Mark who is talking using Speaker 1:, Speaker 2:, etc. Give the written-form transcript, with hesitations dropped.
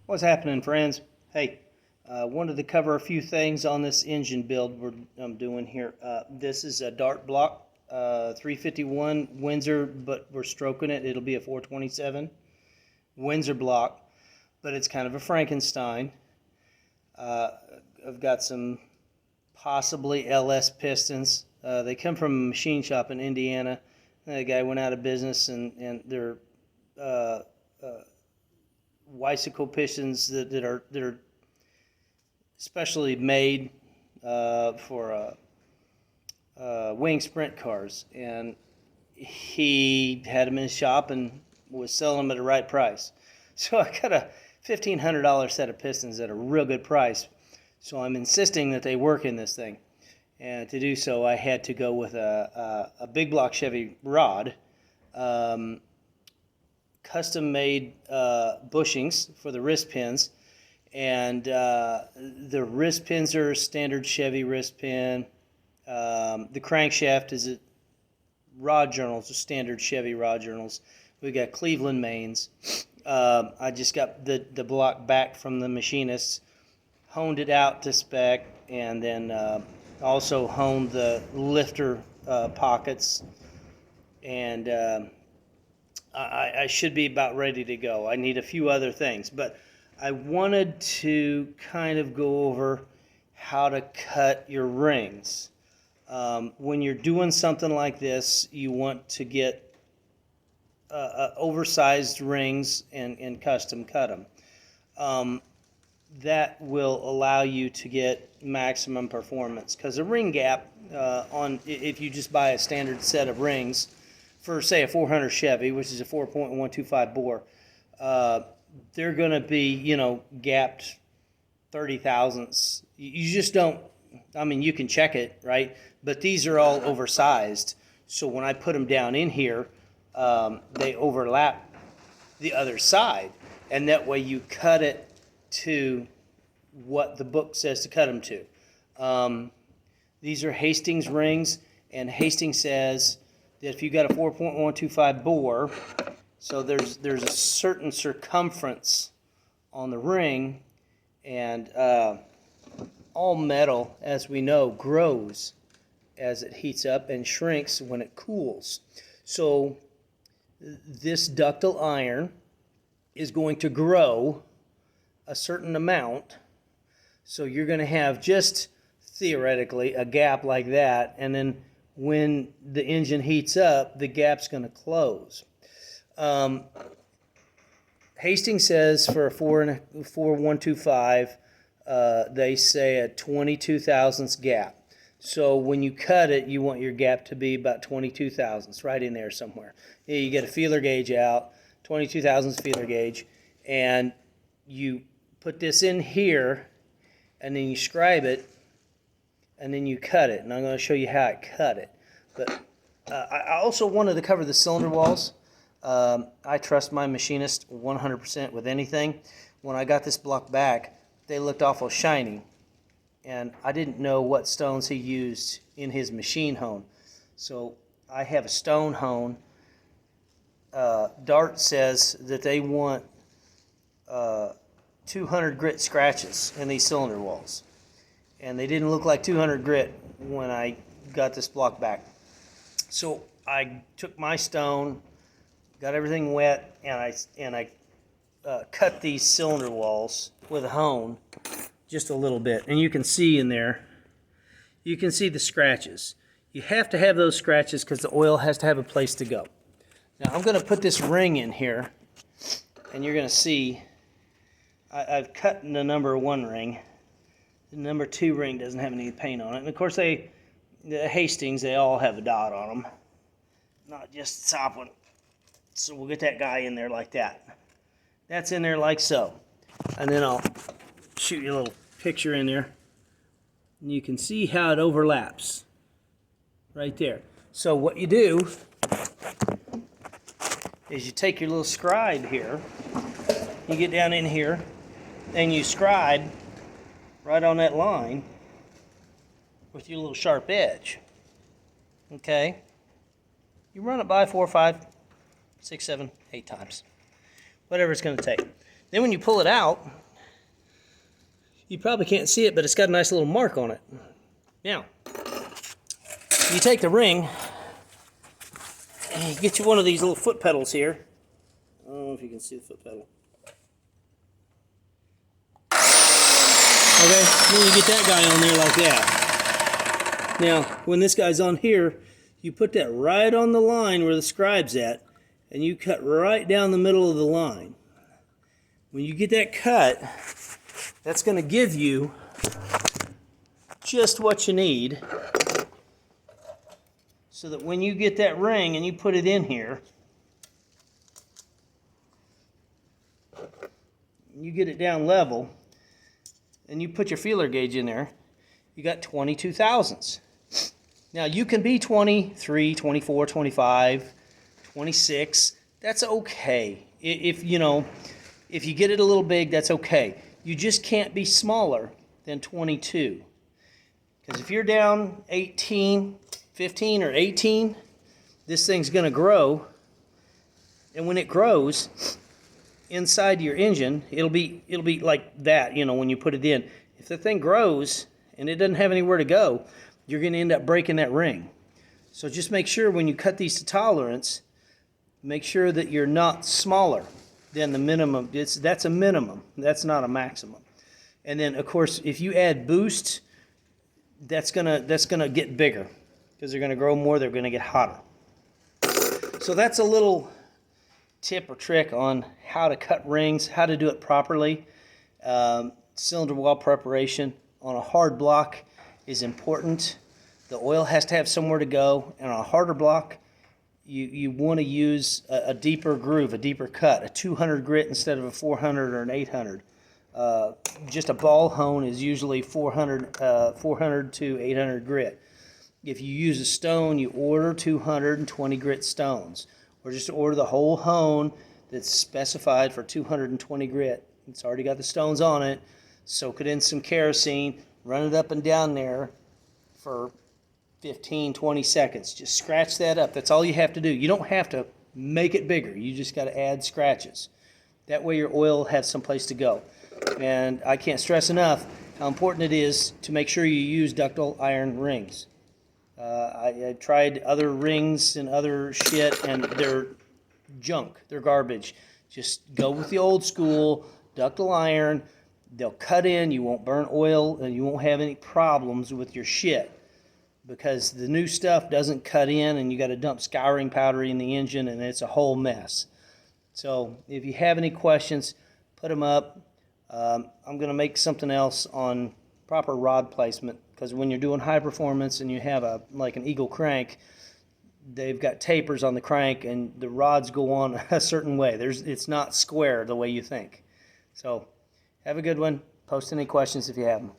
Speaker 1: What's happening, friends? Hey, wanted to cover a few things on this engine build I'm doing here. This is a dart block, 351 Windsor, but we're stroking it. It'll be a 427 Windsor block, but it's kind of a Frankenstein. I've got some possibly LS pistons. They come from a machine shop in Indiana. The guy went out of business, and they're Weisicle pistons that are specially made for wing sprint cars, and he had them in his shop and was selling them at the right price. So I got a $1,500 set of pistons at a real good price. So I'm insisting that they work in this thing, and to do so, I had to go with a big block Chevy rod. Custom-made bushings for the wrist pins, and the wrist pins are standard Chevy wrist pin. The crankshaft is rod journals, are standard Chevy rod journals. We got Cleveland mains. I just got the block back from the machinists, honed it out to spec, and then also honed the lifter pockets, and I should be about ready to go. I need a few other things, but I wanted to kind of go over how to cut your rings. When you're doing something like this, you want to get oversized rings and custom cut them. That will allow you to get maximum performance, because a ring gap if you just buy a standard set of rings for, say, a 400 Chevy, which is a 4.125 bore, they're going to be, gapped 30 thousandths. You just don't, I mean, you can check it, right? But these are all oversized. So when I put them down in here, they overlap the other side. And that way you cut it to what the book says to cut them to. These are Hastings rings, and Hastings says that if you got a 4.125 bore, so there's a certain circumference on the ring, and all metal, as we know, grows as it heats up and shrinks when it cools. So this ductile iron is going to grow a certain amount, so you're going to have, just theoretically, a gap like that, and then when the engine heats up, the gap's going to close. Hastings says for a 4.125, they say a 22 thousandths gap. So when you cut it, you want your gap to be about 22 thousandths, right in there somewhere. You get a feeler gauge out, 22 thousandths feeler gauge, and you put this in here, and then you scribe it, and then you cut it, and I'm going to show you how I cut it. But I also wanted to cover the cylinder walls. I trust my machinist 100% with anything. When I got this block back, they looked awful shiny, and I didn't know what stones he used in his machine hone. So I have a stone hone. Dart says that they want 200 grit scratches in these cylinder walls, and they didn't look like 200 grit when I got this block back. So I took my stone, got everything wet, and I cut these cylinder walls with a hone just a little bit, and you can see in there, you can see the scratches. You have to have those scratches because the oil has to have a place to go. Now I'm going to put this ring in here, and you're going to see I've cut the number 1 ring. The number 2 ring doesn't have any paint on it. And of course, the Hastings, they all have a dot on them, not just the top one. So we'll get that guy in there like that. That's in there like so. And then I'll shoot you a little picture in there, and you can see how it overlaps right there. So what you do is you take your little scribe here, you get down in here, and you scribe right on that line with your little sharp edge. Okay? You run it by 4, 5, 6, 7, 8 times. Whatever it's going to take. Then when you pull it out, you probably can't see it, but it's got a nice little mark on it. Now, you take the ring, and you get you one of these little foot pedals here. I don't know if you can see the foot pedal. Okay, then you get that guy on there like that. Now, when this guy's on here, you put that right on the line where the scribe's at, and you cut right down the middle of the line. When you get that cut, that's going to give you just what you need so that when you get that ring and you put it in here, you get it down level, and you put your feeler gauge in there, you got 22 thousandths. Now you can be 23, 24, 25, 26. That's okay. If you know, if you get it a little big, that's okay. You just can't be smaller than 22. Because if you're down 18, 15, or 18, this thing's going to grow. And when it grows, inside your engine, it'll be like that, you know, when you put it in. If the thing grows and it doesn't have anywhere to go, you're going to end up breaking that ring. So just make sure when you cut these to tolerance, make sure that you're not smaller than the minimum. That's a minimum. That's not a maximum. And then, of course, if you add boost, that's gonna get bigger because they're gonna grow more. They're gonna get hotter. So that's a little tip or trick on how to cut rings, how to do it properly. Cylinder wall preparation on a hard block is important. The oil has to have somewhere to go, and on a harder block, you want to use a deeper groove, a deeper cut, a 200 grit instead of a 400 or an 800. Just a ball hone is usually 400 to 800 grit. If you use a stone, you order 220 grit stones, or just order the whole hone that's specified for 220 grit. It's already got the stones on it. Soak it in some kerosene, run it up and down there for 15, 20 seconds. Just scratch that up. That's all you have to do. You don't have to make it bigger. You just got to add scratches. That way your oil has someplace to go. And I can't stress enough how important it is to make sure you use ductile iron rings. I tried other rings and other shit, and they're junk. They're garbage. Just go with the old school ductile iron. They'll cut in. You won't burn oil, and you won't have any problems with your shit. Because the new stuff doesn't cut in, and you got to dump scouring powder in the engine, and it's a whole mess. So if you have any questions, put them up. I'm going to make something else on proper rod placement, because when you're doing high performance and you have like an Eagle crank, they've got tapers on the crank, and the rods go on a certain way. It's not square the way you think. So have a good one. Post any questions if you have them.